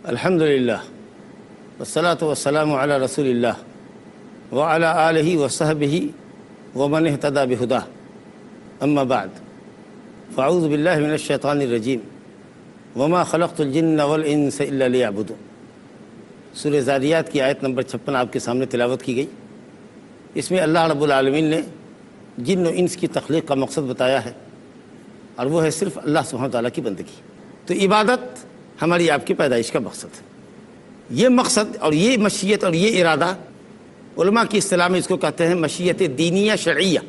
الحمدللہ والصلاة والسلام علی رسول اللہ وعلی آلہ وصحبہ ومن اہتدی بہداہ اما بعد فاعوذ باللہ من الشیطان الرجیم وما خلقت الجن والانس الا لیعبدون۔ سورہ ذاریات کی آیت نمبر 56 آپ کے سامنے تلاوت کی گئی۔ اس میں اللہ رب العالمین نے جن و انس کی تخلیق کا مقصد بتایا ہے، اور وہ ہے صرف اللہ سبحانہ وتعالیٰ کی بندگی۔ تو عبادت ہماری آپ کی پیدائش کا مقصد ہے۔ یہ مقصد اور یہ مشیت اور یہ ارادہ علماء کی اصطلاح میں اس کو کہتے ہیں مشیت دینیہ شرعیہ،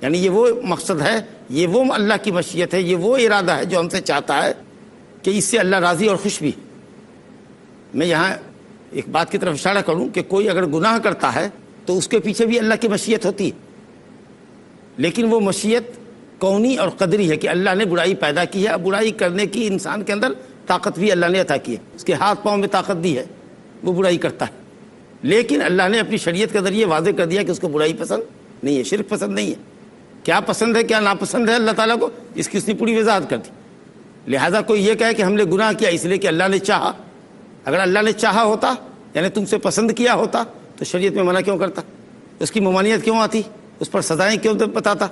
یعنی یہ وہ مقصد ہے، یہ وہ اللہ کی مشیت ہے، یہ وہ ارادہ ہے جو ہم سے چاہتا ہے کہ اس سے اللہ راضی اور خوش بھی۔ میں یہاں ایک بات کی طرف اشارہ کروں کہ کوئی اگر گناہ کرتا ہے تو اس کے پیچھے بھی اللہ کی مشیت ہوتی ہے، لیکن وہ مشیت کونی اور قدری ہے کہ اللہ نے برائی پیدا کی ہے، اب برائی کرنے کی انسان کے اندر طاقت بھی اللہ نے عطا کی ہے، اس کے ہاتھ پاؤں میں طاقت دی ہے، وہ برائی کرتا ہے، لیکن اللہ نے اپنی شریعت کے ذریعے واضح کر دیا کہ اس کو برائی پسند نہیں ہے، شرک پسند نہیں ہے، کیا پسند ہے کیا ناپسند ہے اللہ تعالیٰ کو اس کی اس نے پوری وضاحت کر دی۔ لہٰذا کوئی یہ کہے کہ ہم نے گناہ کیا اس لیے کہ اللہ نے چاہا، اگر اللہ نے چاہا ہوتا یعنی تم سے پسند کیا ہوتا تو شریعت میں منع کیوں کرتا، اس کی ممانعت کیوں آتی، اس پر سزائیں کیوں بتاتا؟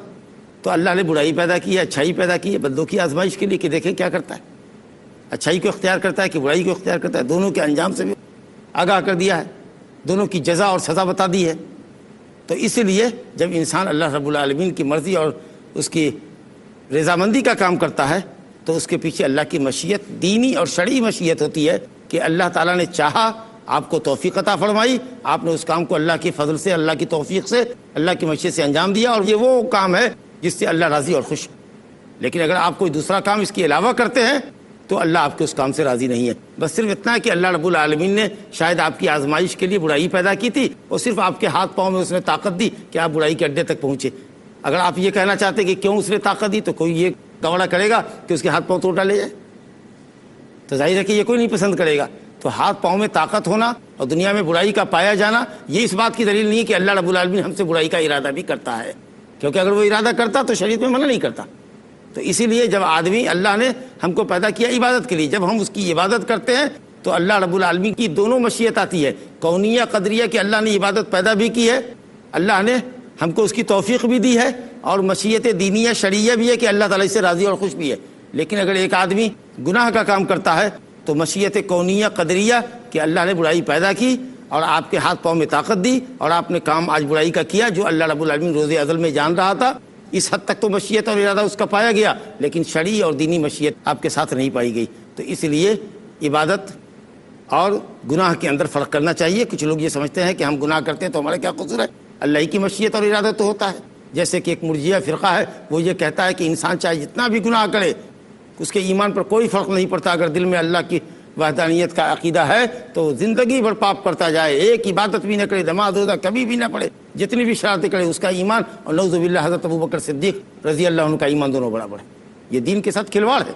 تو اللہ نے برائی پیدا کی ہے، اچھائی پیدا کی ہے بندوں کی آزمائش کے لیے کہ دیکھیں کیا کرتا ہے، اچھائی کو اختیار کرتا ہے کہ برائی کو اختیار کرتا ہے، دونوں کے انجام سے بھی آگاہ کر دیا ہے، دونوں کی جزا اور سزا بتا دی ہے۔ تو اس لیے جب انسان اللہ رب العالمین کی مرضی اور اس کی رضامندی کا کام کرتا ہے تو اس کے پیچھے اللہ کی مشیت دینی اور شرعی مشیت ہوتی ہے کہ اللہ تعالیٰ نے چاہا، آپ کو توفیق عطا فرمائی، آپ نے اس کام کو اللہ کی فضل سے، اللہ کی توفیق سے، اللہ کی مشیت سے انجام دیا، اور یہ وہ کام ہے جس سے اللہ راضی اور خوش۔ لیکن اگر آپ کوئی دوسرا کام اس کے علاوہ کرتے ہیں تو اللہ آپ کے اس کام سے راضی نہیں ہے۔ بس صرف اتنا ہے کہ اللہ رب العالمین نے شاید آپ کی آزمائش کے لیے برائی پیدا کی تھی اور صرف آپ کے ہاتھ پاؤں میں اس نے طاقت دی کہ آپ برائی کے اڈے تک پہنچے۔ اگر آپ یہ کہنا چاہتے کہ کیوں اس نے طاقت دی تو کوئی یہ دوڑا کرے گا کہ اس کے ہاتھ پاؤں توڑ ڈالے جائے، تو ظاہر ہے کہ یہ کوئی نہیں پسند کرے گا۔ تو ہاتھ پاؤں میں طاقت ہونا اور دنیا میں برائی کا پایا جانا یہ اس بات کی دلیل نہیں ہے کہ اللہ رب العالمین ہم سے برائی کا ارادہ بھی کرتا ہے، کیونکہ اگر وہ ارادہ کرتا تو شریعت میں منع نہیں کرتا۔ تو اسی لیے جب آدمی، اللہ نے ہم کو پیدا کیا عبادت کے لیے، جب ہم اس کی عبادت کرتے ہیں تو اللہ رب العالمین کی دونوں مشیت آتی ہے، کونیہ قدریہ کہ اللہ نے عبادت پیدا بھی کی ہے، اللہ نے ہم کو اس کی توفیق بھی دی ہے، اور مشیت دینیہ شرعیہ بھی ہے کہ اللہ تعالیٰ اس سے راضی اور خوش بھی ہے۔ لیکن اگر ایک آدمی گناہ کا کام کرتا ہے تو مشیت کونیہ قدریہ کہ اللہ نے برائی پیدا کی اور آپ کے ہاتھ پاؤں میں طاقت دی اور آپ نے کام آج برائی کا کیا جو اللہ رب العالمین روز ازل میں جان رہا تھا، اس حد تک تو مشیت اور ارادہ اس کا پایا گیا، لیکن شرعی اور دینی مشیت آپ کے ساتھ نہیں پائی گئی۔ تو اس لیے عبادت اور گناہ کے اندر فرق کرنا چاہیے۔ کچھ لوگ یہ سمجھتے ہیں کہ ہم گناہ کرتے ہیں تو ہمارا کیا قصور ہے، اللہ ہی کی مشیت اور ارادہ تو ہوتا ہے۔ جیسے کہ ایک مرجئہ فرقہ ہے، وہ یہ کہتا ہے کہ انسان چاہے جتنا بھی گناہ کرے اس کے ایمان پر کوئی فرق نہیں پڑتا، اگر دل میں اللہ کی وحدانیت کا عقیدہ ہے تو زندگی بھر پاپ کرتا جائے، ایک عبادت بھی نہ کرے، نماز روزہ کبھی بھی نہ پڑھے، جتنی بھی شرارتیں کرے، اس کا ایمان اور نعوذ باللہ حضرت ابوبکر صدیق رضی اللہ عنہ کا ایمان دونوں برابر ہے۔ یہ دین کے ساتھ کھلواڑ ہے۔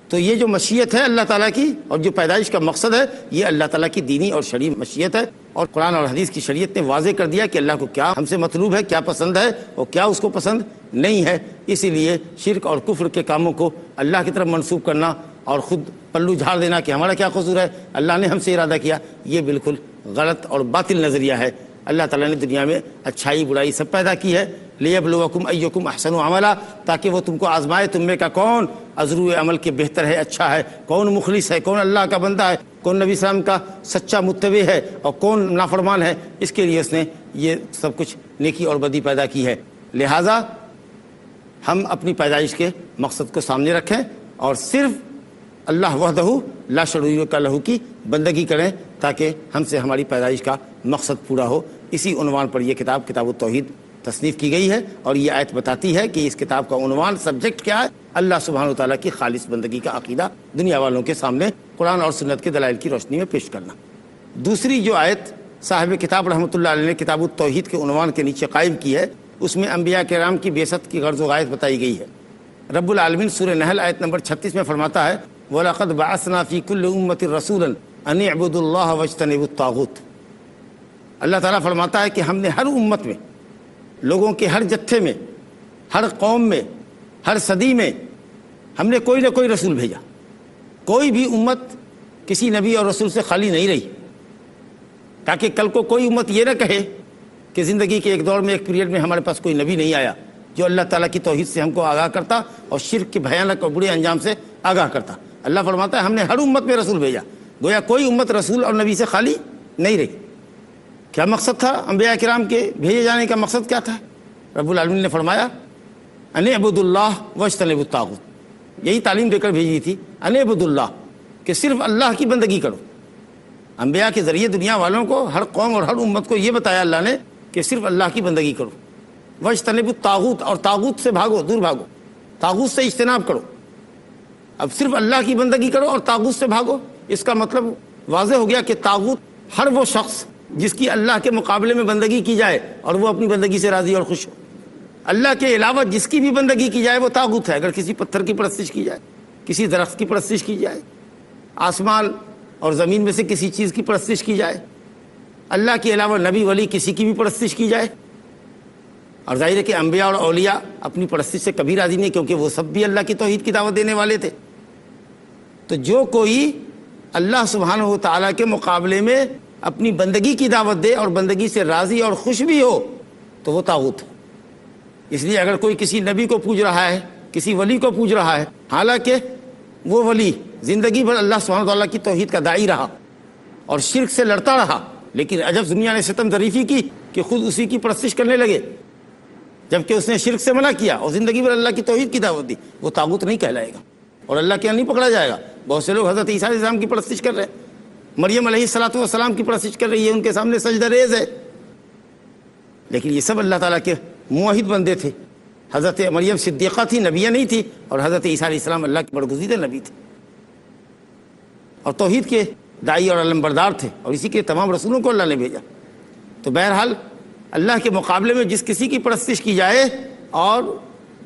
تو یہ جو مشیت ہے اللہ تعالیٰ کی اور جو پیدائش کا مقصد ہے یہ اللہ تعالیٰ کی دینی اور شرعی مشیت ہے، اور قرآن اور حدیث کی شریعت نے واضح کر دیا کہ اللہ کو کیا ہم سے مطلوب ہے، کیا پسند ہے اور کیا اس کو پسند نہیں ہے۔ اسی لیے شرک اور کفر کے کاموں کو اللہ کی طرف منسوب کرنا اور خود پلو جھاڑ دینا کہ ہمارا کیا قصور ہے، اللہ نے ہم سے ارادہ کیا، یہ بالکل غلط اور باطل نظریہ ہے۔ اللہ تعالیٰ نے دنیا میں اچھائی برائی سب پیدا کی ہے، لیبلوکم ایکم احسن عملا، تاکہ وہ تم کو آزمائے تم میں کا کون ازرو عمل کے بہتر ہے، اچھا ہے، کون مخلص ہے، کون اللہ کا بندہ ہے، کون نبی السلام کا سچا متبع ہے اور کون نافرمان ہے۔ اس کے لیے اس نے یہ سب کچھ نیکی اور بدی پیدا کی ہے۔ لہٰذا ہم اپنی پیدائش کے مقصد کو سامنے رکھیں اور صرف اللہ وحدہ لا شریک لہ کی بندگی کریں تاکہ ہم سے ہماری پیدائش کا مقصد پورا ہو۔ اسی عنوان پر یہ کتاب التوحید تصنیف کی گئی ہے، اور یہ آیت بتاتی ہے کہ اس کتاب کا عنوان سبجیکٹ کیا ہے، اللہ سبحانہ وتعالیٰ کی خالص بندگی کا عقیدہ دنیا والوں کے سامنے قرآن اور سنت کے دلائل کی روشنی میں پیش کرنا۔ دوسری جو آیت صاحب کتاب رحمۃ اللہ علیہ نے کتاب التوحید کے عنوان کے نیچے قائم کی ہے، اس میں انبیاء کرام کی بعثت کی غرض و غایت بتائی گئی ہے۔ رب العالمین سورہ نحل آیت نمبر 36 میں فرماتا ہے وَلَقَدْ بَعَثْنَا فِي كُلِّ أُمَّةٍ رَسُولًا أَنِ اعْبُدُوا اللَّهَ وَاجْتَنِبُوا الطَّاغُوتَ۔ اللہ تعالیٰ فرماتا ہے کہ ہم نے ہر امت میں، لوگوں کے ہر جتھے میں، ہر قوم میں، ہر صدی میں ہم نے کوئی نہ کوئی رسول بھیجا۔ کوئی بھی امت کسی نبی اور رسول سے خالی نہیں رہی، تاکہ کل کو کوئی امت یہ نہ کہے کہ زندگی کے ایک دور میں، ایک پیریڈ میں ہمارے پاس کوئی نبی نہیں آیا جو اللہ تعالیٰ کی توحید سے ہم کو آگاہ کرتا اور شرک کے بھیانک اور برے انجام سے آگاہ کرتا۔ اللہ فرماتا ہے ہم نے ہر امت میں رسول بھیجا، گویا کوئی امت رسول اور نبی سے خالی نہیں رہی۔ کیا مقصد تھا انبیاء کرام کے بھیجے جانے کا؟ مقصد کیا تھا؟ رب العالمین نے فرمایا ان اعبدوا اللہ واجتنبوا الطاغوت، یہی تعلیم دے کر بھیجی تھی، ان اعبدوا اللہ، کہ صرف اللہ کی بندگی کرو۔ انبیاء کے ذریعے دنیا والوں کو، ہر قوم اور ہر امت کو یہ بتایا اللہ نے کہ صرف اللہ کی بندگی کرو۔ واجتنبوا الطاغوت، اور طاغوت سے بھاگو، دور بھاگو، طاغوت سے اجتناب کرو۔ اب صرف اللہ کی بندگی کرو اور طاغوت سے بھاگو، اس کا مطلب واضح ہو گیا کہ طاغوت ہر وہ شخص جس کی اللہ کے مقابلے میں بندگی کی جائے اور وہ اپنی بندگی سے راضی اور خوش ہو۔ اللہ کے علاوہ جس کی بھی بندگی کی جائے وہ طاغوت ہے۔ اگر کسی پتھر کی پرستش کی جائے، کسی درخت کی پرستش کی جائے، آسمان اور زمین میں سے کسی چیز کی پرستش کی جائے، اللہ کے علاوہ نبی ولی کسی کی بھی پرستش کی جائے، اور ظاہر ہے کہ انبیاء اور اولیاء اپنی پرستش سے کبھی راضی نہیں، کیونکہ وہ سب بھی اللہ کی توحید کی دعوت دینے والے تھے۔ تو جو کوئی اللہ سبحانہ و تعالیٰ کے مقابلے میں اپنی بندگی کی دعوت دے اور بندگی سے راضی اور خوش بھی ہو تو وہ طاغوت ہے۔ اس لیے اگر کوئی کسی نبی کو پوج رہا ہے، کسی ولی کو پوج رہا ہے، حالانکہ وہ ولی زندگی بھر اللہ سبحانہ و تعالیٰ کی توحید کا داعی رہا اور شرک سے لڑتا رہا، لیکن عجب دنیا نے ستم ظریفی کی کہ خود اسی کی پرستش کرنے لگے، جبکہ اس نے شرک سے منع کیا اور زندگی بھر اللہ کی توحید کی دعوت دی، وہ طاغوت نہیں کہلائے گا اور اللہ کے یہاں نہیں پکڑا جائے گا۔ بہت سے لوگ حضرت عیسیٰ علیہ السلام کی پرستش کر رہے ہیں، مریم علیہ السلام کی پرستش کر رہی ہے، ان کے سامنے سجدہ ریز ہے، لیکن یہ سب اللہ تعالیٰ کے موحد بندے تھے۔ حضرت مریم صدیقہ تھی، نبیہ نہیں تھی، اور حضرت عیسیٰ علیہ السلام اللہ کے برگزیدہ نبی تھے اور توحید کے داعی اور علمبردار تھے، اور اسی کے تمام رسولوں کو اللہ نے بھیجا۔ تو بہرحال اللہ کے مقابلے میں جس کسی کی پرستش کی جائے اور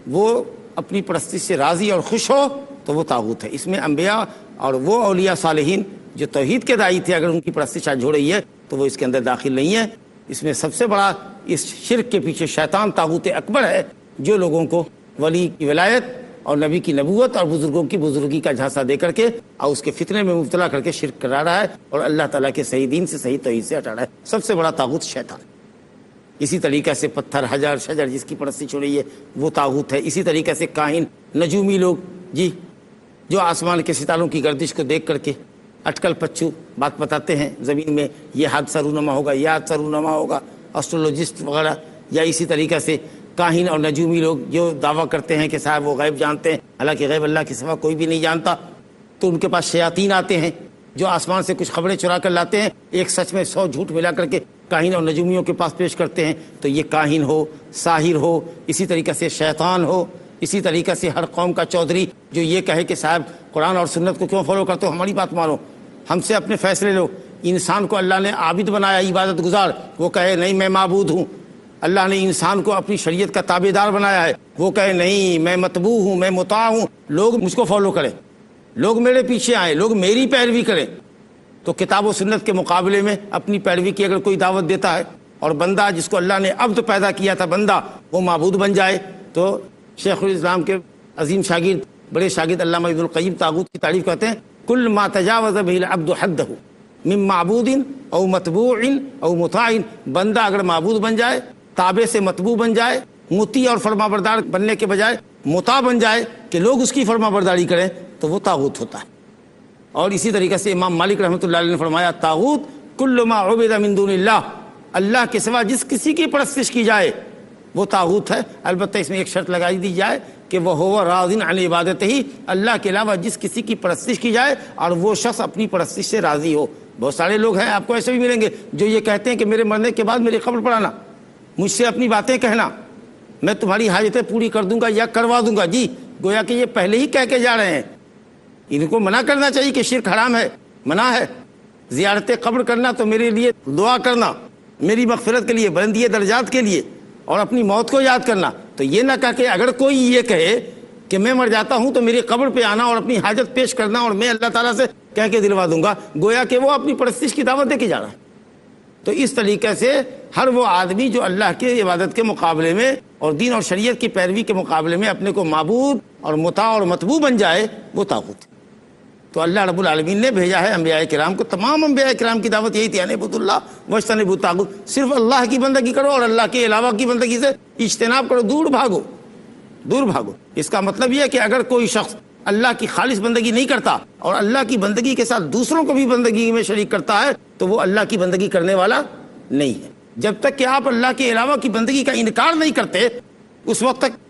وہ اپنی پرستش سے راضی اور خوش ہو تو وہ طاغوت ہے۔ اس میں انبیاء اور وہ اولیاء صالحین جو توحید کے داعی تھے، اگر ان کی پرستش آج ہو رہی ہے تو وہ اس کے اندر داخل نہیں ہے۔ اس میں سب سے بڑا اس شرک کے پیچھے شیطان طاغوت اکبر ہے، جو لوگوں کو ولی کی ولایت اور نبی کی نبوت اور بزرگوں کی بزرگی کا جھانسا دے کر کے اور اس کے فتنے میں مبتلا کر کے شرک کرا رہا ہے اور اللہ تعالیٰ کے صحیح دین سے، صحیح توحید سے ہٹا رہا ہے۔ سب سے بڑا طاغوت شیطان۔ اسی طریقہ سے پتھر، حجر، شجر جس کی پرستش ہو رہی ہے وہ طاغوت ہے۔ اسی طریقہ سے کاہن، نجومی لوگ جی، جو آسمان کے ستاروں کی گردش کو دیکھ کر کے اٹکل پچو بات بتاتے ہیں، زمین میں یہ حادثہ رونما ہوگا، یہ حادثہ رونما ہوگا، اسٹرولوجسٹ وغیرہ، یا اسی طریقہ سے کاہن اور نجومی لوگ جو دعویٰ کرتے ہیں کہ صاحب وہ غیب جانتے ہیں، حالانکہ غیب اللہ کے سوا کوئی بھی نہیں جانتا۔ تو ان کے پاس شیاطین آتے ہیں جو آسمان سے کچھ خبریں چرا کر لاتے ہیں، ایک سچ میں 100 جھوٹ ملا کر کے کاہن اور نجومیوں کے پاس پیش کرتے ہیں۔ تو یہ کاہن ہو، ساحر ہو، اسی طریقہ سے شیطان ہو، اسی طریقہ سے ہر قوم کا چودھری جو یہ کہے کہ صاحب قرآن اور سنت کو کیوں فالو کرتے ہو، ہماری بات مانو، ہم سے اپنے فیصلے لو۔ انسان کو اللہ نے عابد بنایا، عبادت گزار، وہ کہے نہیں میں معبود ہوں۔ اللہ نے انسان کو اپنی شریعت کا تابع دار بنایا ہے، وہ کہے نہیں میں متبوع ہوں، میں مطاع ہوں، لوگ مجھ کو فالو کریں، لوگ میرے پیچھے آئیں، لوگ میری پیروی کریں۔ تو کتاب و سنت کے مقابلے میں اپنی پیروی کی اگر کوئی دعوت دیتا ہے اور بندہ جس کو اللہ نے عبد پیدا کیا تھا، بندہ وہ معبود بن جائے، تو شیخ الاسلام کے عظیم شاگرد، بڑے شاگرد علامہ ابن القیم طاغوت کی تعریف کرتے ہیں، کل ما تجاوز به العبد حدہ من معبود او متبوع او مطاع، بندہ اگر معبود بن جائے، تابع سے متبوع بن جائے، مطیع اور فرما بردار بننے کے بجائے مطاع بن جائے کہ لوگ اس کی فرما برداری کریں، تو وہ طاغوت ہوتا ہے۔ اور اسی طریقے سے امام مالک رحمۃ اللہ علیہ نے فرمایا طاغوت کل ما عبد من دون اللہ، اللہ کے سوا جس کسی کی پرستش کی جائے وہ طاغوت ہے۔ البتہ اس میں ایک شرط لگائی دی جائے کہ وہ ہو راض عن عبادت ہی، اللہ کے علاوہ جس کسی کی پرستش کی جائے اور وہ شخص اپنی پرستش سے راضی ہو۔ بہت سارے لوگ ہیں، آپ کو ایسے بھی ملیں گے جو یہ کہتے ہیں کہ میرے مرنے کے بعد میری قبر پر آنا، مجھ سے اپنی باتیں کہنا، میں تمہاری حاجتیں پوری کر دوں گا یا کروا دوں گا۔ جی گویا کہ یہ پہلے ہی کہہ کے جا رہے ہیں۔ ان کو منع کرنا چاہیے کہ شرک حرام ہے، منع ہے۔ زیارت قبر کرنا تو میرے لیے دعا کرنا، میری مغفرت کے لیے، بلندی درجات کے لیے، اور اپنی موت کو یاد کرنا۔ تو یہ نہ کہا کہ اگر کوئی یہ کہے کہ میں مر جاتا ہوں تو میری قبر پہ آنا اور اپنی حاجت پیش کرنا اور میں اللہ تعالیٰ سے کہہ کے دلوا دوں گا، گویا کہ وہ اپنی پرستش کی دعوت دے کے جا رہا ہے۔ تو اس طریقے سے ہر وہ آدمی جو اللہ کی عبادت کے مقابلے میں اور دین اور شریعت کی پیروی کے مقابلے میں اپنے کو معبود اور مطاع اور متبوع بن جائے وہ طاغوت ہے۔ تو اللہ رب العالمین نے بھیجا ہے انبیاء کرام کو. تمام انبیاء کرام کی دعوت یہی تھی ان اعبدوا اللہ واجتنبوا الطاغوت, صرف اللہ کی بندگی کرو اور اللہ کے علاوہ کی بندگی سے اجتناب کرو, دور بھاگو, دور بھاگو. اس کا مطلب یہ ہے کہ اگر کوئی شخص اللہ کی خالص بندگی نہیں کرتا اور اللہ کی بندگی کے ساتھ دوسروں کو بھی بندگی میں شریک کرتا ہے تو وہ اللہ کی بندگی کرنے والا نہیں ہے. جب تک کہ آپ اللہ کے علاوہ کی بندگی کا انکار نہیں کرتے اس وقت تک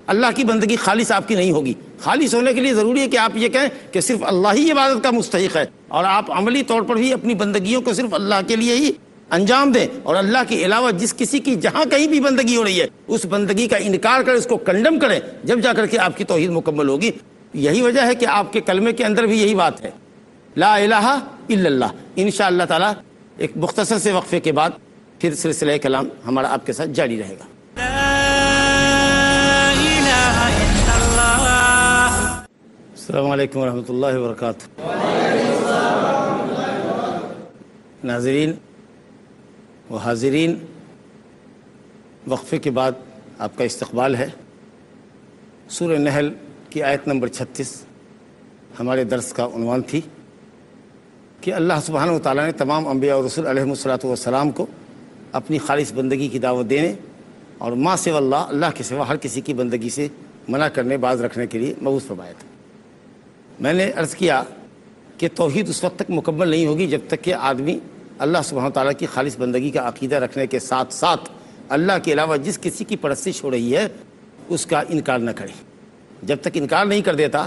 اللہ کی بندگی خالص آپ کی نہیں ہوگی. خالص ہونے کے لیے ضروری ہے کہ آپ یہ کہیں کہ صرف اللہ ہی عبادت کا مستحق ہے, اور آپ عملی طور پر بھی اپنی بندگیوں کو صرف اللہ کے لیے ہی انجام دیں, اور اللہ کے علاوہ جس کسی کی جہاں کہیں بھی بندگی ہو رہی ہے اس بندگی کا انکار کریں, اس کو کنڈم کریں, جب جا کر کے آپ کی توحید مکمل ہوگی. یہی وجہ ہے کہ آپ کے کلمے کے اندر بھی یہی بات ہے, لا الہ الا اللہ. انشاءاللہ تعالی ایک مختصر سے وقفے کے بعد پھر سلسلہ کلام ہمارا آپ کے ساتھ جاری رہے گا. السلام علیکم ورحمۃ اللہ وبرکاتہ. ناظرین و حاضرین, وقفے کے بعد آپ کا استقبال ہے. سورہ نحل کی آیت نمبر 36 ہمارے درس کا عنوان تھی کہ اللہ سبحانہ و تعالیٰ نے تمام انبیاء اور رسول علیہم الصلاۃ والسلام کو اپنی خالص بندگی کی دعوت دینے اور ما سوا اللہ, اللہ کے سوا ہر کسی کی بندگی سے منع کرنے, باز رکھنے کے لیے مبعوث فرمایا تھا. میں نے عرض کیا کہ توحید اس وقت تک مکمل نہیں ہوگی جب تک کہ آدمی اللہ سبحانہ و تعالیٰ کی خالص بندگی کا عقیدہ رکھنے کے ساتھ ساتھ اللہ کے علاوہ جس کسی کی پرستش ہو رہی ہے اس کا انکار نہ کرے. جب تک انکار نہیں کر دیتا,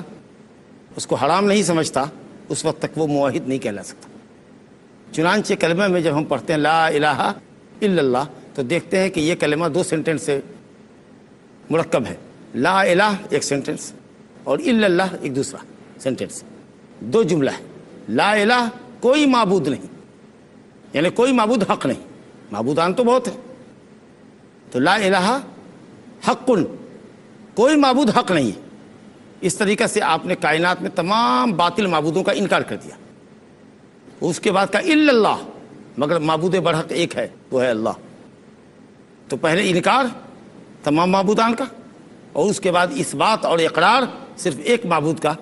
اس کو حرام نہیں سمجھتا, اس وقت تک وہ موحد نہیں کہلا سکتا. چنانچہ کلمہ میں جب ہم پڑھتے ہیں لا الہ الا اللہ تو دیکھتے ہیں کہ یہ کلمہ 2 سینٹنس سے مرکب ہے. لا الہ ایک سینٹنس اور الا اللہ ایک دوسرا سینٹنس, 2 جملہ ہے. لا الہ کوئی معبود نہیں, یعنی کوئی معبود حق نہیں, معبودان تو بہت ہیں, تو لا الہ حق, کوئی معبود حق نہیں ہے. اس طریقہ سے آپ نے کائنات میں تمام باطل معبودوں کا انکار کر دیا. اس کے بعد کا الا اللہ, مگر معبود برحق ایک ہے, وہ ہے اللہ. تو پہلے انکار تمام معبودان کا, اور اس کے بعد اس بات اور اقرار صرف ایک معبود کا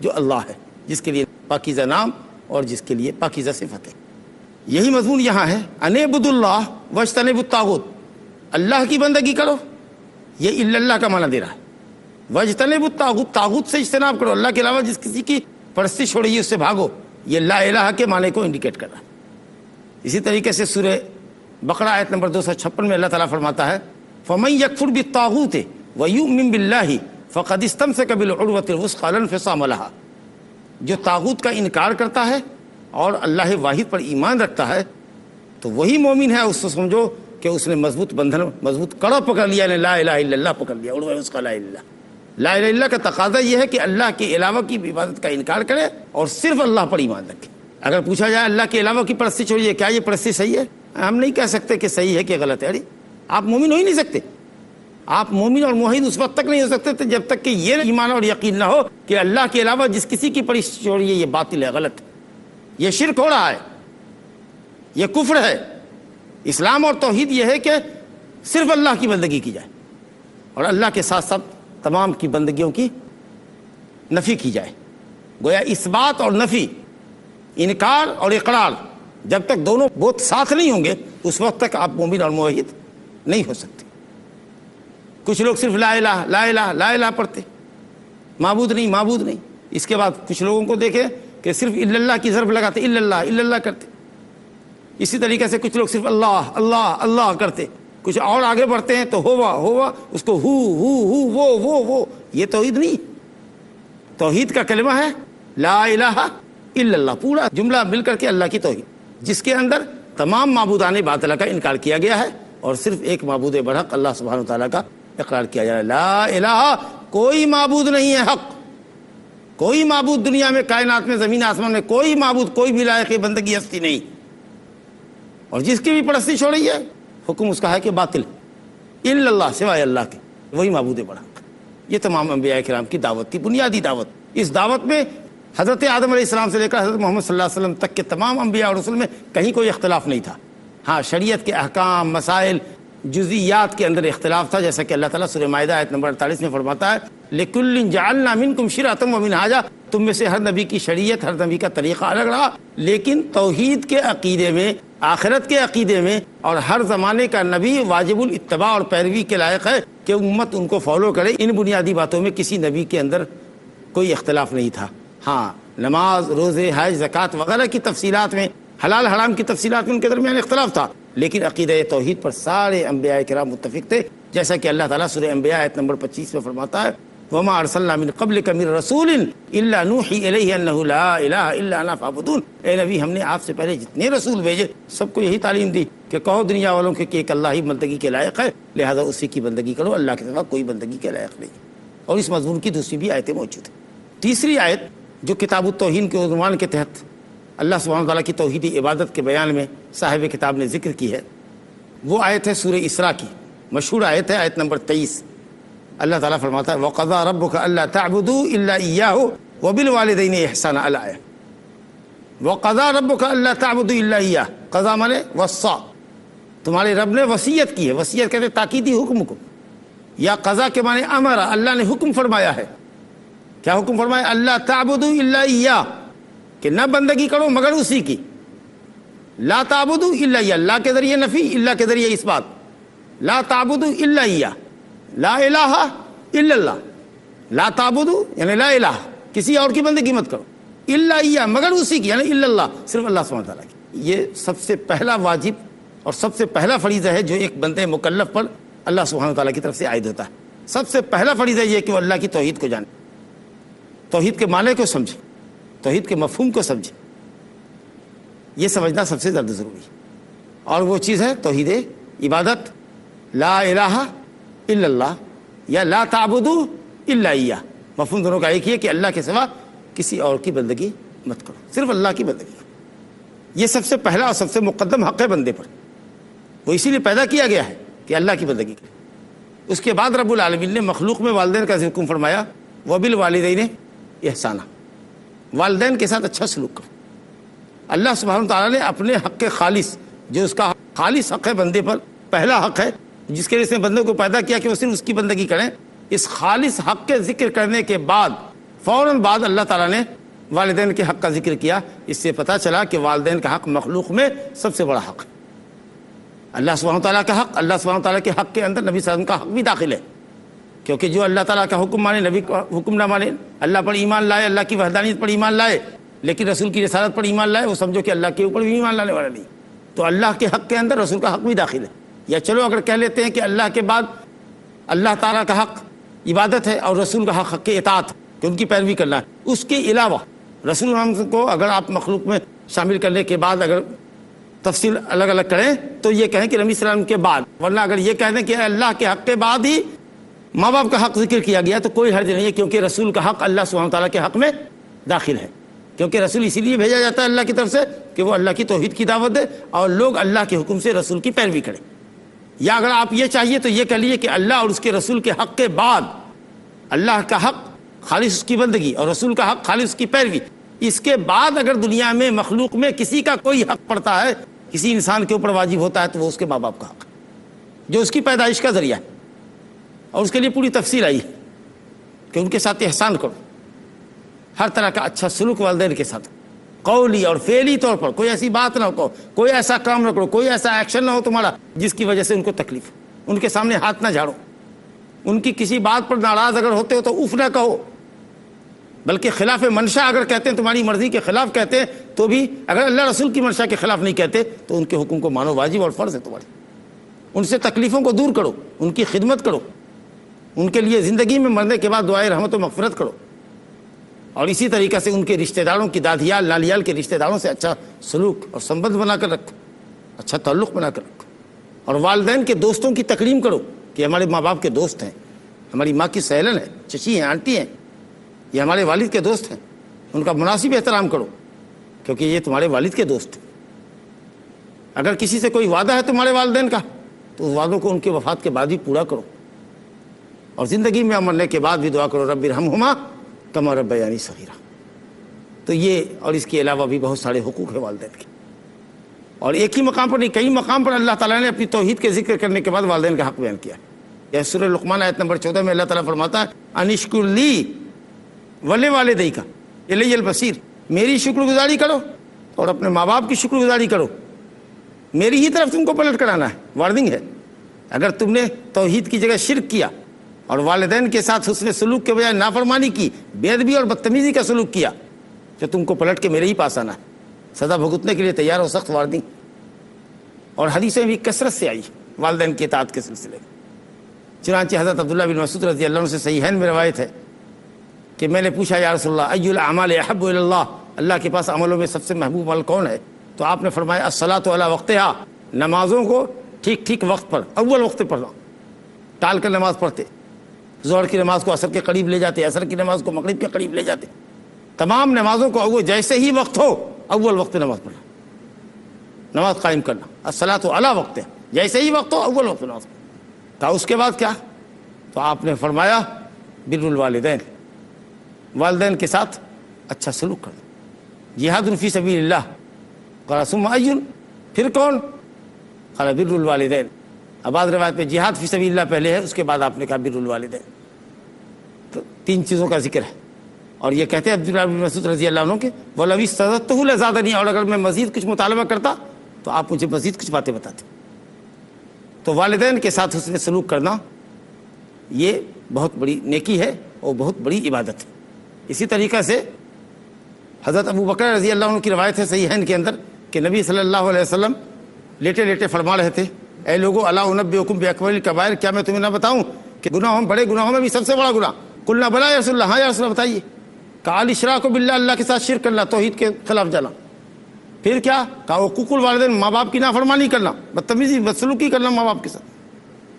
جو اللہ ہے, جس کے لیے پاکیزہ نام اور جس کے لیے پاکیزہ صفت ہے. یہی مضمون یہاں ہے, ان اعبدوا اللہ واجتنبوا الطاغوت, اللہ کی بندگی کرو, یہ الا اللہ کا معنی دے رہا ہے. واجتنبوا الطاغوت, طاغوت سے اجتناب کرو, اللہ کے علاوہ جس کسی کی پرستش ہو رہی ہے اس سے بھاگو, یہ لا الہ کے معنی کو انڈیکیٹ کر رہا ہے. اسی طریقے سے سورہ بقرہ آیت نمبر 256 میں اللہ تعالیٰ فرماتا ہے فَمَن يَكْفُرْ بِالطَّاغُوتِ وَيُؤْمِن بِاللَّهِ فَقَدِ اسْتَمْسَكَ بِالْعُرْوَةِ الْوُثْقَىٰ لَا انفِصَامَ لَهَا. جو طاغوت کا انکار کرتا ہے اور اللہ واحد پر ایمان رکھتا ہے تو وہی مومن ہے. اس کو سمجھو کہ اس نے مضبوط بندھن, مضبوط کڑا پکڑ لیا, نے لا الہ الا اللہ پکڑ لیا, عروہ الوثقیٰ لا الہ الا اللہ. لا الہ الا اللہ کا تقاضا یہ ہے کہ اللہ کے علاوہ کی عبادت کا انکار کرے اور صرف اللہ پر ایمان رکھے. اگر پوچھا جائے اللہ کے علاوہ کی پرستش ہو رہی ہے, کیا یہ پرستش صحیح ہے؟ ہم نہیں کہہ سکتے کہ صحیح ہے کہ غلط ہے. آپ مومن ہو ہی نہیں سکتے. آپ مومن اور موحد اس وقت تک نہیں ہو سکتے تھے جب تک کہ یہ ایمان اور یقین نہ ہو کہ اللہ کے علاوہ جس کسی کی پرستش ہو رہی ہے یہ باطل ہے, غلط ہے, یہ شرک ہو رہا ہے, یہ کفر ہے. اسلام اور توحید یہ ہے کہ صرف اللہ کی بندگی کی جائے اور اللہ کے ساتھ ساتھ تمام کی بندگیوں کی نفی کی جائے. گویا اس بات اور نفی, انکار اور اقرار, جب تک دونوں بہت ساتھ نہیں ہوں گے اس وقت تک آپ مومن اور موحد نہیں ہو سکتے. کچھ لوگ صرف لا الہ لا الہ لا الہ پڑھتے, معبود نہیں معبود نہیں. اس کے بعد کچھ لوگوں کو دیکھیں کہ صرف الا اللہ کی ضرب لگاتے, الا اللہ کرتے. اسی طریقے سے کچھ لوگ صرف اللہ اللہ اللہ کرتے. کچھ اور آگے بڑھتے ہیں تو ہوا اس کو ہو وہ. یہ توحید نہیں. توحید کا کلمہ ہے لا الہ الا اللہ, پورا جملہ مل کر کے اللہ کی توحید, جس کے اندر تمام معبودان باطلہ کا انکار کیا گیا ہے اور صرف ایک معبود برحق اللہ سبحانہ وتعالیٰ کا اقرار کیا جا رہا ہے. لا الہ, کوئی معبود نہیں ہے حق, کوئی معبود دنیا میں, کائنات میں, زمین آسمان میں کوئی معبود, کوئی بھی لائق بندگی ہستی نہیں. اور جس کی بھی پرستش ہو رہی ہے حکم اس کا ہے کہ باطل, الا اللہ, سوائے اللہ کے, وہی معبود برحق. یہ تمام انبیاء کرام کی دعوت تھی, بنیادی دعوت. اس دعوت میں حضرت آدم علیہ السلام سے لے کر حضرت محمد صلی اللہ علیہ وسلم تک کے تمام انبیاء اور رسول میں کہیں کوئی اختلاف نہیں تھا. ہاں, شریعت کے احکام, مسائل, جزئیات کے اندر اختلاف تھا, جیسا کہ اللہ تعالیٰ سورہ مائدہ آیت نمبر 48 میں فرماتا ہے لِكُلٍّ جَعَلْنَا مِنْكُمْ شِرْعَةً وَمِنْهَاجًا تم میں سے ہر نبی کی شریعت، ہر نبی کا طریقہ الگ رہا، لیکن توحید کے عقیدے میں، آخرت کے عقیدے میں، اور ہر زمانے کا نبی واجب الاتباع اور پیروی کے لائق ہے کہ امت ان کو فالو کرے۔ ان بنیادی باتوں میں کسی نبی کے اندر کوئی اختلاف نہیں تھا۔ ہاں، نماز، روزے، حج، زکوٰۃ وغیرہ کی تفصیلات میں، حلال حرام کی تفصیلات میں ان کے درمیان اختلاف تھا، لیکن عقیدہ توحید پر سارے انبیاء کرام متفق تھے، جیسا کہ اللہ تعالیٰ سورہ انبیاء آیت نمبر 25 میں فرماتا ہے وَمَا أَرْسَلْنَا مِن قَبْلِكَ مِن رَسُولٍ إِلَّا نُوحِي إِلَيْهِ أَنَّهُ لَا إِلَهَ إِلَّا أَنَا فَاعْبُدُونِ۔ اے نبی، ہم نے آپ سے پہلے جتنے رسول بھیجے سب کو یہی تعلیم دی کہ کہو دنیا والوں کے کہ ایک اللہ ہی بندگی کے لائق ہے، لہذا اسی کی بندگی کرو، اللہ کے سوا کوئی بندگی کے لائق نہیں۔ اور اس مضمون کی دوسری بھی آیتیں موجود ہیں۔ تیسری آیت جو کتاب التوحید کے عنوان کے تحت اللہ سبحانہ وتعالیٰ کی توحیدی عبادت کے بیان میں صاحب کتاب نے ذکر کی ہے، وہ آیت ہے سورہ اسراء کی، مشہور آیت ہے، آیت نمبر 23۔ اللہ تعالیٰ فرماتا ہے وَقَضَىٰ رَبُّكَ أَلَّا تَعْبُدُوا إِلَّا إِيَّاهُ وَبِالْوَالِدَيْنِ إِحْسَانًا الآیہ۔ وَقَضَىٰ رَبُّكَ أَلَّا تَعْبُدُوا إِلَّا إِيَّاهُ، قضا مانے وصّا، تمہارے رب نے وصیت کی ہے، وصیت کہتے ہیں تاکیدی حکم کو، یا قضا کے معنی امر، اللہ نے حکم فرمایا ہے۔ کیا حکم فرمایا؟ اللہ تعبدوا الا ایاہ، کہ نہ بندگی کرو مگر اسی کی۔ لا تعبدوا الا ایاہ، لا کے ذریعے نفی، اللہ کے ذریعے اس بات، لا تعبدوا الا ایاہ، لا الہ الا اللہ، لا تعبدوا یعنی لا الہ، کسی اور کی بندگی مت کرو، الا ایاہ مگر اسی کی، یعنی الا اللہ، صرف اللہ سبحانہ تعالیٰ کی۔ یہ سب سے پہلا واجب اور سب سے پہلا فریضہ ہے جو ایک بندے مکلف پر اللہ سبحانہ تعالیٰ کی طرف سے عائد ہوتا ہے۔ سب سے پہلا فریضہ یہ کہ وہ اللہ کی توحید کو جانے، توحید کے معنی کو سمجھے، توحید کے مفہوم کو سمجھے، یہ سمجھنا سب سے زیادہ ضروری ہے۔ اور وہ چیز ہے توحید عبادت، لا الہ الا اللہ یا لا تعبدوا الا ایاہ، مفہوم دونوں کا ایک ہی ہے کہ اللہ کے سوا کسی اور کی بندگی مت کرو، صرف اللہ کی بندگی کرو۔ یہ سب سے پہلا اور سب سے مقدم حق ہے بندے پر، وہ اسی لیے پیدا کیا گیا ہے کہ اللہ کی بندگی کرے۔ اس کے بعد رب العالمین نے مخلوق میں والدین کا حکم فرمایا وبالوالدین احسانہ، والدین کے ساتھ اچھا سلوک کرو۔ اللہ سبحانہ تعالیٰ نے اپنے حق خالص، جو اس کا خالص حق ہے بندے پر، پہلا حق ہے جس کے لیے اس نے بندے کو پیدا کیا کہ وہ صرف اس کی بندگی کریں، اس خالص حق کے ذکر کرنے کے بعد فوراً بعد اللہ تعالیٰ نے والدین کے حق کا ذکر کیا۔ اس سے پتہ چلا کہ والدین کا حق مخلوق میں سب سے بڑا حق ہے۔ اللہ سبحانہ تعالیٰ کا حق، اللہ سبحانہ تعالیٰ کے حق کے اندر نبی صلی اللہ علیہ وسلم کا حق بھی داخل ہے، کیونکہ جو اللہ تعالیٰ کا حکم مانے، نبی کا حکم نہ مانے، اللہ پر ایمان لائے، اللہ کی وحدانیت پر ایمان لائے لیکن رسول کی رسالت پر ایمان لائے، وہ سمجھو کہ اللہ کے اوپر بھی ایمان لانے والا نہیں۔ تو اللہ کے حق کے اندر رسول کا حق بھی داخل ہے۔ یا چلو اگر کہہ لیتے ہیں کہ اللہ کے بعد اللہ تعالیٰ کا حق عبادت ہے اور رسول کا حق حق اطاعت، کہ ان کی پیروی کرنا ہے، اس کے علاوہ رسول اللہ کو اگر آپ مخلوق میں شامل کرنے کے بعد اگر تفصیل الگ الگ کریں تو یہ کہیں کہ نبی صلی اللہ علیہ وسلم کے بعد، ورنہ اگر یہ کہہ دیں کہ اللہ کے حق کے بعد ہی ماں باپ کا حق ذکر کیا گیا تو کوئی حرج نہیں ہے، کیونکہ رسول کا حق اللہ سبحانہ تعالیٰ کے حق میں داخل ہے۔ کیونکہ رسول اسی لیے بھیجا جاتا ہے اللہ کی طرف سے کہ وہ اللہ کی توحید کی دعوت دے اور لوگ اللہ کے حکم سے رسول کی پیروی کریں۔ یا اگر آپ یہ چاہیے تو یہ کہہ لیجیے کہ اللہ اور اس کے رسول کے حق کے بعد اللہ کا حق خالص اس کی بندگی اور رسول کا حق خالص اس کی پیروی، اس کے بعد اگر دنیا میں مخلوق میں کسی کا کوئی حق پڑتا ہے، کسی انسان کے اوپر واجب ہوتا ہے تو وہ اس کے ماں باپ کا حق ہے، جو اس کی پیدائش کا ذریعہ ہے، اور اس کے لیے پوری تفصیل آئی ہے کہ ان کے ساتھ احسان کرو، ہر طرح کا اچھا سلوک والدین کے ساتھ، قولی اور فعلی طور پر کوئی ایسی بات نہ ہو، کوئی ایسا کام نہ کرو، کوئی ایسا ایکشن نہ ہو تمہارا جس کی وجہ سے ان کو تکلیف ہو، ان کے سامنے ہاتھ نہ جھاڑو، ان کی کسی بات پر ناراض اگر ہوتے ہو تو اف نہ کہو، بلکہ خلاف منشا اگر کہتے ہیں، تمہاری مرضی کے خلاف کہتے ہیں تو بھی اگر اللہ رسول کی منشا کے خلاف نہیں کہتے تو ان کے حکم کو مانو، واجب اور فرض ہے تمہاری۔ ان سے تکلیفوں کو دور کرو، ان کی خدمت کرو، ان کے لیے زندگی میں مرنے کے بعد دعائے رحمت و مغفرت کرو، اور اسی طریقے سے ان کے رشتہ داروں کی دادیال نالیال کے رشتہ داروں سے اچھا سلوک اور سمبند بنا کر رکھو، اچھا تعلق بنا کر رکھو، اور والدین کے دوستوں کی تکریم کرو کہ ہمارے ماں باپ کے دوست ہیں، ہماری ماں کی سہیلن ہے، چچی ہیں، آنٹی ہیں، یہ ہمارے والد کے دوست ہیں، ان کا مناسب احترام کرو کیونکہ یہ تمہارے والد کے دوست ہیں۔ اگر کسی سے کوئی وعدہ ہے تمہارے والدین کا تو اس وعدوں کو ان کے وفات کے بعد بھی پورا کرو، اور زندگی میں مرنے کے بعد بھی دعا کرو رب ارحمہما کما ربیانی صغیرا۔ تو یہ اور اس کے علاوہ بھی بہت سارے حقوق ہیں والدین کے، اور ایک ہی مقام پر نہیں، کئی مقام پر اللہ تعالیٰ نے اپنی توحید کے ذکر کرنے کے بعد والدین کا حق بیان کیا ہے۔ یہ سورہ لقمان آیت نمبر 14 میں اللہ تعالیٰ فرماتا ہے انشکر لی ولوالدیک، الی البصیر، میری شکر گزاری کرو اور اپنے ماں باپ کی شکر گزاری کرو، میری ہی طرف تم کو پلٹ کر آنا ہے۔ وارننگ ہے، اگر تم نے توحید کی جگہ شرک کیا اور والدین کے ساتھ حسن سلوک کے بجائے نافرمانی کی، بے ادبی اور بدتمیزی کا سلوک کیا، تو تم کو پلٹ کے میرے ہی پاس آنا ہے، سزا بھگتنے کے لیے تیار ہو، سخت وارننگ۔ اور حدیثیں بھی کثرت سے آئی والدین کی اطاعت کے سلسلے میں۔ چنانچہ حضرت عبداللہ بن مسعود رضی اللہ عنہ سے صحیحین میں روایت ہے کہ میں نے پوچھا یا رسول اللہ ای الاعمال احب الی اللہ، اللہ کے پاس عملوں میں سب سے محبوب عمل کون ہے؟ تو آپ نے فرمایا الصلاۃ علی وقتہا، نمازوں کو ٹھیک ٹھیک وقت پر، اول وقت پڑھنا، ٹال کر نماز پڑھتے، ظہر کی نماز کو عصر کے قریب لے جاتے، عصر کی نماز کو مغرب کے قریب لے جاتے، تمام نمازوں کو اول جیسے ہی وقت ہو اول وقت نماز پڑھنا، نماز قائم کرنا، الصلاۃ علی وقتہا، جیسے ہی وقت ہو اول وقت نماز پڑھنا۔ کہا اس کے بعد کیا؟ تو آپ نے فرمایا بر الوالدین، والدین کے ساتھ اچھا سلوک کرنا، جہاد فی سبیل اللہ۔ قال ثم ای، پھر کون؟ قال بر الوالدین۔ اب بعض روایت میں جہاد فی سبیل اللہ پہلے ہے، اس کے بعد آپ نے کہا بر الوالدین۔ تو تین چیزوں کا ذکر ہے، اور یہ کہتے ہیں عبداللہ بن مسعود رضی اللہ عنہ کہ وَلَوِ اسْتَزَدتُّهُ لَزَادَنِي، اور اگر میں مزید کچھ مطالبہ کرتا تو آپ مجھے مزید کچھ باتیں بتاتے۔ تو والدین کے ساتھ حسن سلوک کرنا یہ بہت بڑی نیکی ہے اور بہت بڑی عبادت ہے۔ اسی طریقہ سے حضرت ابو بکر رضی اللہ عنہ کی روایت ہے صحیحین کے اندر کہ نبی صلی اللہ علیہ وسلم لیٹے لیٹے فرما رہے تھے اے لوگو الا انبئکم باکبر الکبائر، کیا میں تمہیں نہ بتاؤں کہ گناہوں، بڑے گناہوں میں بھی سب سے بڑا گناہ؟ قلنا بلا یا رسول اللہ، ہاں یا رسول اللہ بتائیے۔ کہا الاشراک باللہ، اللہ کے ساتھ شرک کرنا، توحید کے خلاف جانا۔ پھر کیا؟ کہا حقوق الوالدین، ماں باپ کی نافرمانی کرنا، بدتمیزی بدسلوکی کرنا ماں باپ کے ساتھ،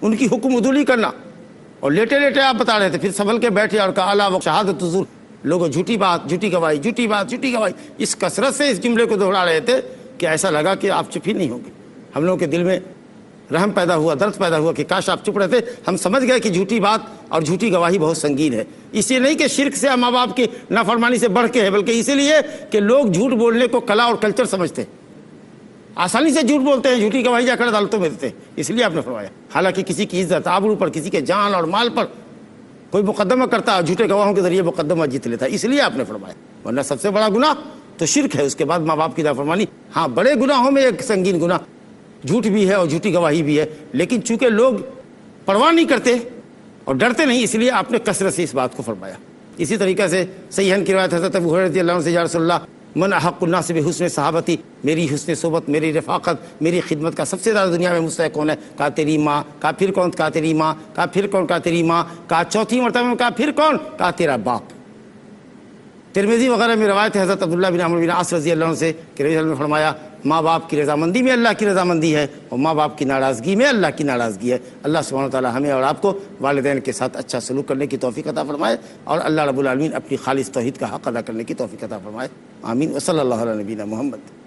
ان کی حکم عدولی کرنا۔ اور لیٹے لیٹے آپ بتا رہے تھے، پھر سنبھل کے بیٹھے اور کہا الا وشہادۃ الزور، لوگوں جھوٹی بات، جھوٹی گواہی، جھوٹی بات، جھوٹی گواہی، اس کثرت سے اس جملے کو دہرا رہے تھے کہ ایسا لگا کہ آپ چپ ہی نہیں ہوں گے۔ ہم لوگوں کے دل میں رحم پیدا ہوا، درد پیدا ہوا کہ کاش آپ چپ رہتے۔ ہم سمجھ گئے کہ جھوٹی بات اور جھوٹی گواہی بہت سنگین ہے، اس لیے نہیں کہ شرک سے ماں باپ کی نافرمانی سے بڑھ کے ہے، بلکہ اسی لیے کہ لوگ جھوٹ بولنے کو کلا اور کلچر سمجھتے ہیں، آسانی سے جھوٹ بولتے ہیں، جھوٹی گواہی جا کر عدالتوں میں دیتے ہیں، اس لیے آپ نے فرمایا۔ حالانکہ کسی کی عزت آبرو پر، کسی کے جان اور مال پر کوئی مقدمہ کرتا ہے، جھوٹے گواہوں کے ذریعے مقدمہ جیت لیتا ہے، اس لیے آپ نے فرمایا۔ ورنہ سب سے بڑا گناہ تو شرک ہے، اس کے بعد ماں باپ کی نافرمانی۔ ہاں بڑے گناہوں میں ایک سنگین گناہ جھوٹ بھی ہے اور جھوٹی گواہی بھی ہے، لیکن چونکہ لوگ پرواہ نہیں کرتے اور ڈرتے نہیں، اس لیے آپ نے کثرت سے اس بات کو فرمایا۔ اسی طریقے سے صحیحین کی روایت حضرت ابو ہریرہ رضی اللہ عنہ سے یا رسول اللہ من احق الناس بحسن صحابتی، میری حسن صحبت، میری رفاقت، میری خدمت کا سب سے زیادہ دنیا میں مستحق کون ہے؟ کہا تیری ماں۔ کہا پھر کون؟ کہا تیری ماں۔ کہا پھر کون؟ کہا تیری ماں۔ کہا چوتھی مرتبہ میں کہا پھر کون؟ کہا تیرا باپ۔ ترمذی وغیرہ میں روایت ہے حضرت عبداللہ بن عمرو بن عاص رضی اللہ عنہ سے کہ رسول اللہ نے فرمایا ماں باپ کی رضامندی میں اللہ کی رضامندی ہے اور ماں باپ کی ناراضگی میں اللہ کی ناراضگی ہے۔ اللہ سبحانہ و تعالی ہمیں اور آپ کو والدین کے ساتھ اچھا سلوک کرنے کی توفیق عطا فرمائے، اور اللہ رب العالمین اپنی خالص توحید کا حق ادا کرنے کی توفیق عطا فرمائے۔ آمین۔ وصلی اللہ علی نبینا محمد۔